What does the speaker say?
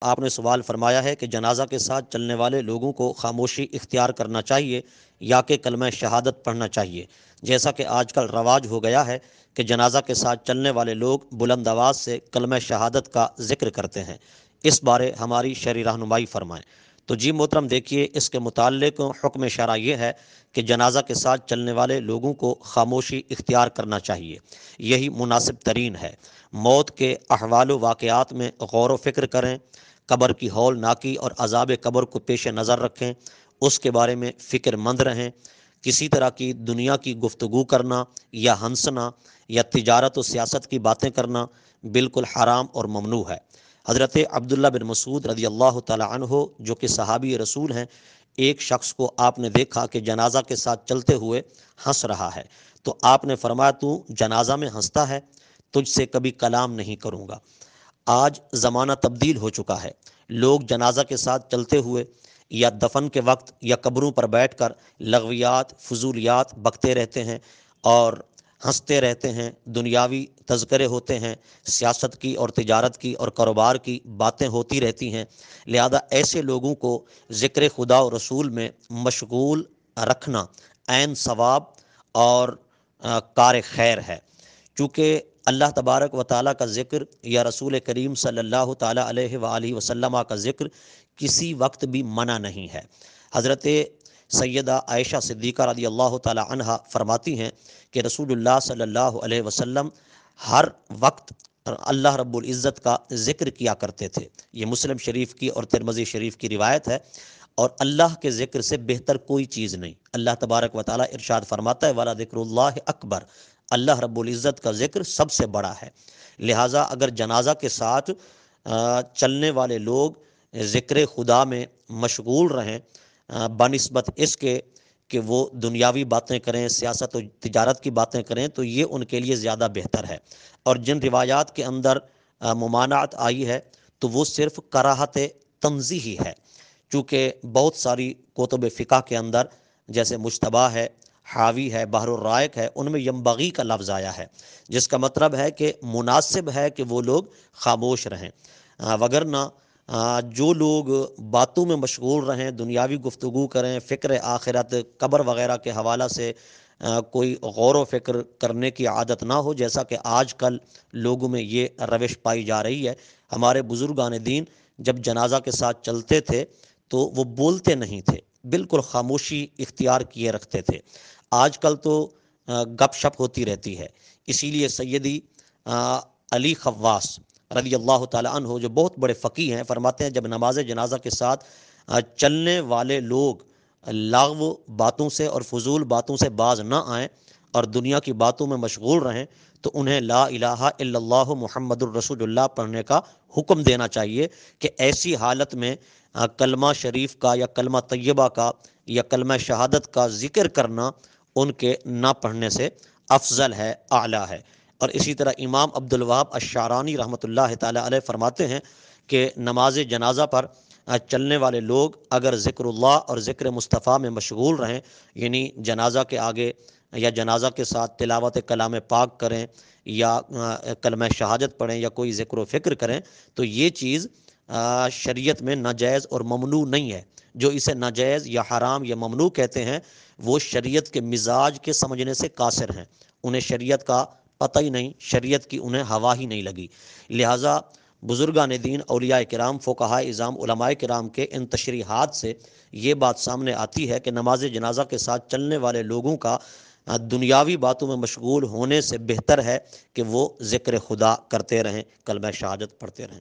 آپ نے سوال فرمایا ہے کہ جنازہ کے ساتھ چلنے والے لوگوں کو خاموشی اختیار کرنا چاہیے یا کہ کلمہ شہادت پڑھنا چاہیے، جیسا کہ آج کل رواج ہو گیا ہے کہ جنازہ کے ساتھ چلنے والے لوگ بلند آواز سے کلمہ شہادت کا ذکر کرتے ہیں۔ اس بارے ہماری شرعی رہنمائی فرمائیں۔ تو جی محترم، دیکھیے، اس کے متعلق حکم شرع یہ ہے کہ جنازہ کے ساتھ چلنے والے لوگوں کو خاموشی اختیار کرنا چاہیے، یہی مناسب ترین ہے۔ موت کے احوال و واقعات میں غور و فکر کریں، قبر کی ہولناکی اور عذاب قبر کو پیش نظر رکھیں، اس کے بارے میں فکر مند رہیں۔ کسی طرح کی دنیا کی گفتگو کرنا یا ہنسنا یا تجارت و سیاست کی باتیں کرنا بالکل حرام اور ممنوع ہے۔ حضرت عبداللہ بن مسعود رضی اللہ تعالی عنہ، جو کہ صحابی رسول ہیں، ایک شخص کو آپ نے دیکھا کہ جنازہ کے ساتھ چلتے ہوئے ہنس رہا ہے، تو آپ نے فرمایا، تو جنازہ میں ہنستا ہے؟ تجھ سے کبھی کلام نہیں کروں گا۔ آج زمانہ تبدیل ہو چکا ہے، لوگ جنازہ کے ساتھ چلتے ہوئے یا دفن کے وقت یا قبروں پر بیٹھ کر لغویات، فضولیات بکتے رہتے ہیں اور ہنستے رہتے ہیں، دنیاوی تذکرے ہوتے ہیں، سیاست کی اور تجارت کی اور کاروبار کی باتیں ہوتی رہتی ہیں۔ لہذا ایسے لوگوں کو ذکر خدا و رسول میں مشغول رکھنا عین ثواب اور کار خیر ہے، چونکہ اللہ تبارک و تعالیٰ کا ذکر یا رسول کریم صلی اللہ تعالیٰ علیہ وآلہ وسلم کا ذکر کسی وقت بھی منع نہیں ہے۔ حضرت سیدہ عائشہ صدیقہ رضی اللہ تعالیٰ عنہا فرماتی ہیں کہ رسول اللہ صلی اللہ علیہ وسلم ہر وقت اللہ رب العزت کا ذکر کیا کرتے تھے۔ یہ مسلم شریف کی اور ترمذی شریف کی روایت ہے، اور اللہ کے ذکر سے بہتر کوئی چیز نہیں۔ اللہ تبارک و تعالیٰ ارشاد فرماتا ہے، وَلَا ذِكْرُ اللَّهِ اکبر، اللہ رب العزت کا ذکر سب سے بڑا ہے۔ لہٰذا اگر جنازہ کے ساتھ چلنے والے لوگ ذکر خدا میں مشغول رہیں بنسبت اس کے کہ وہ دنیاوی باتیں کریں، سیاست و تجارت کی باتیں کریں، تو یہ ان کے لیے زیادہ بہتر ہے۔ اور جن روایات کے اندر ممانعت آئی ہے تو وہ صرف کراہت تنزیہی ہے، چونکہ بہت ساری کتب فقہ کے اندر جیسے مجتبیٰ ہے، حاوی ہے، بحر الرائق ہے، ان میں ینبغی کا لفظ آیا ہے، جس کا مطلب ہے کہ مناسب ہے کہ وہ لوگ خاموش رہیں، وگرنہ جو لوگ باتوں میں مشغول رہیں، دنیاوی گفتگو کریں، فکر آخرت، قبر وغیرہ کے حوالہ سے کوئی غور و فکر کرنے کی عادت نہ ہو، جیسا کہ آج کل لوگوں میں یہ روش پائی جا رہی ہے۔ ہمارے بزرگان دین جب جنازہ کے ساتھ چلتے تھے تو وہ بولتے نہیں تھے، بالکل خاموشی اختیار کیے رکھتے تھے۔ آج کل تو گپ شپ ہوتی رہتی ہے۔ اسی لیے سیدی علی خواص رضی اللہ تعالی عنہ، جو بہت بڑے فقیہ ہیں، فرماتے ہیں جب نماز جنازہ کے ساتھ چلنے والے لوگ لغو باتوں سے اور فضول باتوں سے باز نہ آئیں اور دنیا کی باتوں میں مشغول رہیں، تو انہیں لا الہ الا اللہ محمد الرسول اللہ پڑھنے کا حکم دینا چاہیے کہ ایسی حالت میں کلمہ شریف کا یا کلمہ طیبہ کا یا کلمہ شہادت کا ذکر کرنا ان کے نہ پڑھنے سے افضل ہے، اعلیٰ ہے۔ اور اسی طرح امام عبد الوہاب الشعرانی رحمۃ اللہ تعالی علیہ فرماتے ہیں کہ نماز جنازہ پر چلنے والے لوگ اگر ذکر اللہ اور ذکر مصطفیٰ میں مشغول رہیں، یعنی جنازہ کے آگے یا جنازہ کے ساتھ تلاوت کلام پاک کریں یا کلمہ شہادت پڑھیں یا کوئی ذکر و فکر کریں، تو یہ چیز شریعت میں ناجائز اور ممنوع نہیں ہے۔ جو اسے ناجائز یا حرام یا ممنوع کہتے ہیں وہ شریعت کے مزاج کے سمجھنے سے قاصر ہیں، انہیں شریعت کا پتہ ہی نہیں، شریعت کی انہیں ہوا ہی نہیں لگی۔ لہٰذا بزرگان دین، اولیاء کرام، فقہاء اعظام، علماء کرام کے ان تشریحات سے یہ بات سامنے آتی ہے کہ نماز جنازہ کے ساتھ چلنے والے لوگوں کا دنیاوی باتوں میں مشغول ہونے سے بہتر ہے کہ وہ ذکر خدا کرتے رہیں، کلمہ شہادت پڑھتے رہیں۔